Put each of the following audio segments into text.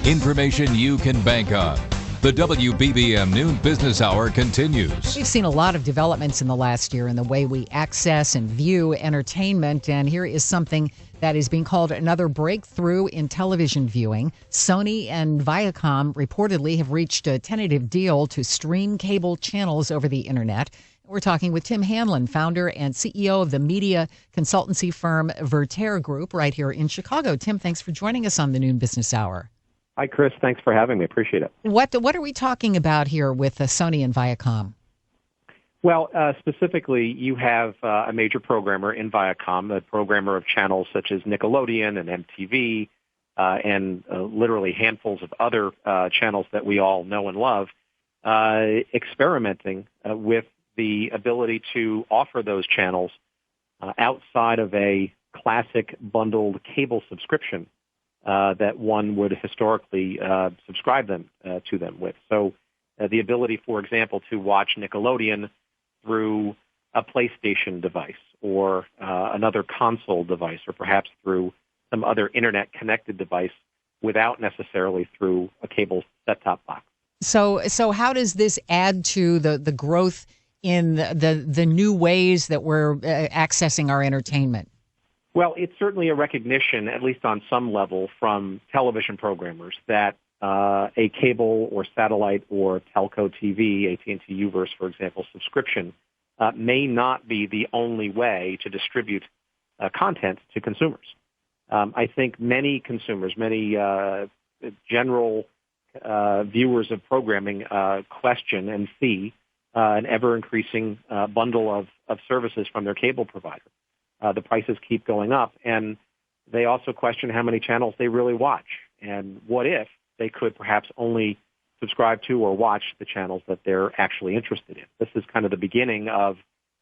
Information you can bank on. The WBBM Noon Business Hour continues. We've seen a lot of developments in the last year in the way we access and view entertainment, and here is something that is being called another breakthrough in television viewing. Sony and Viacom reportedly have reached a tentative deal to stream cable channels over the internet. We're talking with Tim Hanlon, founder and CEO of the media consultancy firm Verter Group right here in Chicago. Tim, thanks for joining us on the Noon Business Hour. Hi, Chris. Thanks for having me. Appreciate it. What are we talking about here with Sony and Viacom? Well, specifically, you have a major programmer in Viacom, a programmer of channels such as Nickelodeon and MTV, and literally handfuls of other channels that we all know and love, experimenting with the ability to offer those channels outside of a classic bundled cable subscription that one would historically subscribe to them with. So the ability, for example, to watch Nickelodeon through a PlayStation device or another console device, or perhaps through some other internet-connected device without necessarily through a cable set-top box. So how does this add to the growth in the new ways that we're accessing our entertainment? Well, it's certainly a recognition, at least on some level, from television programmers that a cable or satellite or telco TV, AT&T Uverse, for example, subscription may not be the only way to distribute content to consumers. I think many consumers, many general viewers of programming question and see an ever-increasing bundle of services from their cable provider. The prices keep going up, and they also question how many channels they really watch, and what if they could perhaps only subscribe to or watch the channels that they're actually interested in. This is kind of the beginning of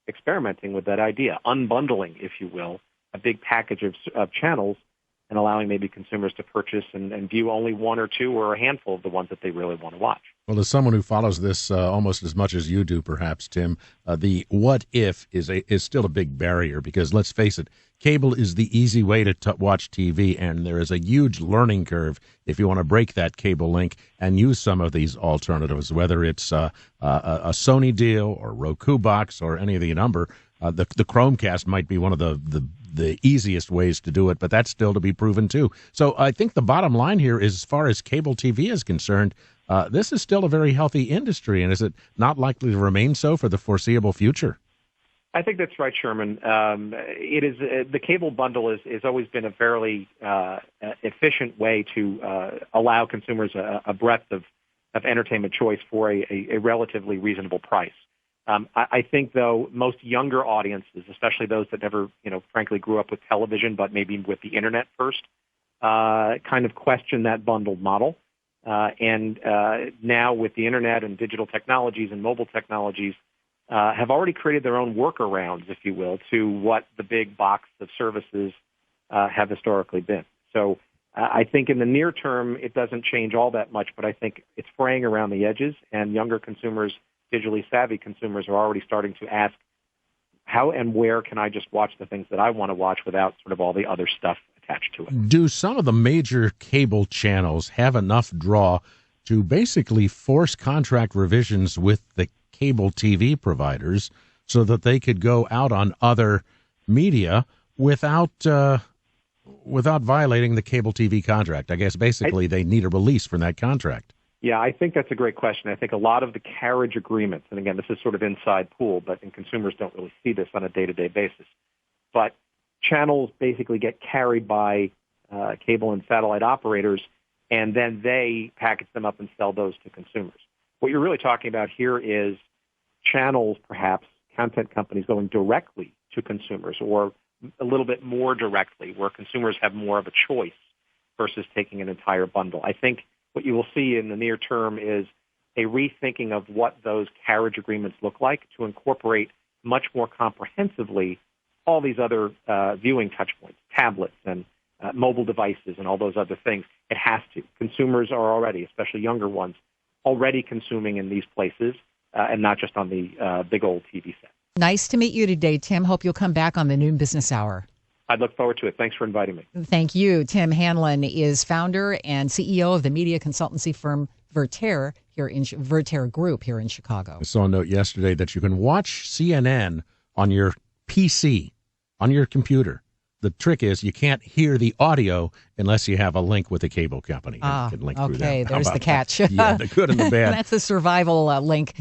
experimenting with that idea, unbundling, if you will, a big package of channels and allowing maybe consumers to purchase and view only one or two or a handful of the ones that they really want to watch. Well, as someone who follows this almost as much as you do, perhaps, Tim, the what if is still a big barrier because, let's face it, cable is the easy way to watch TV, and there is a huge learning curve if you want to break that cable link and use some of these alternatives, whether it's a Sony deal or Roku box or any of the number. The Chromecast might be one of the easiest ways to do it, but that's still to be proven too. So I think the bottom line here is, as far as cable TV is concerned, this is still a very healthy industry, and is it not likely to remain so for the foreseeable future? I think that's right, Sherman. It is the cable bundle has always been a fairly efficient way to allow consumers a breadth of entertainment choice for a relatively reasonable price. I think, though, most younger audiences, especially those that never, frankly grew up with television, but maybe with the internet first, kind of question that bundled model. And now with the internet and digital technologies and mobile technologies, have already created their own workarounds, if you will, to what the big box of services have historically been. So I think in the near term, it doesn't change all that much, but I think it's fraying around the edges, and younger consumers, digitally savvy consumers, are already starting to ask, how and where can I just watch the things that I want to watch without sort of all the other stuff attached to it? Do some of the major cable channels have enough draw to basically force contract revisions with the cable TV providers so that they could go out on other media without violating the cable TV contract? I guess basically they need a release from that contract. Yeah, I think that's a great question. I think a lot of the carriage agreements, and again, this is sort of inside pool, and consumers don't really see this on a day-to-day basis, but channels basically get carried by cable and satellite operators, and then they package them up and sell those to consumers. What you're really talking about here is channels, perhaps, content companies going directly to consumers, or a little bit more directly, where consumers have more of a choice versus taking an entire bundle. I think what you will see in the near term is a rethinking of what those carriage agreements look like to incorporate much more comprehensively all these other viewing touchpoints, tablets and mobile devices and all those other things. It has to. Consumers are already, especially younger ones, already consuming in these places and not just on the big old TV set. Nice to meet you today, Tim. Hope you'll come back on the Noon Business Hour. I'd look forward to it. Thanks for inviting me. Thank you. Tim Hanlon is founder and CEO of the media consultancy firm Verter Group here in Chicago. I saw a note yesterday that you can watch CNN on your PC, on your computer. The trick is you can't hear the audio unless you have a link with a cable company. You can link through that. Okay, there's the catch. Yeah, the good and the bad. That's the survival link.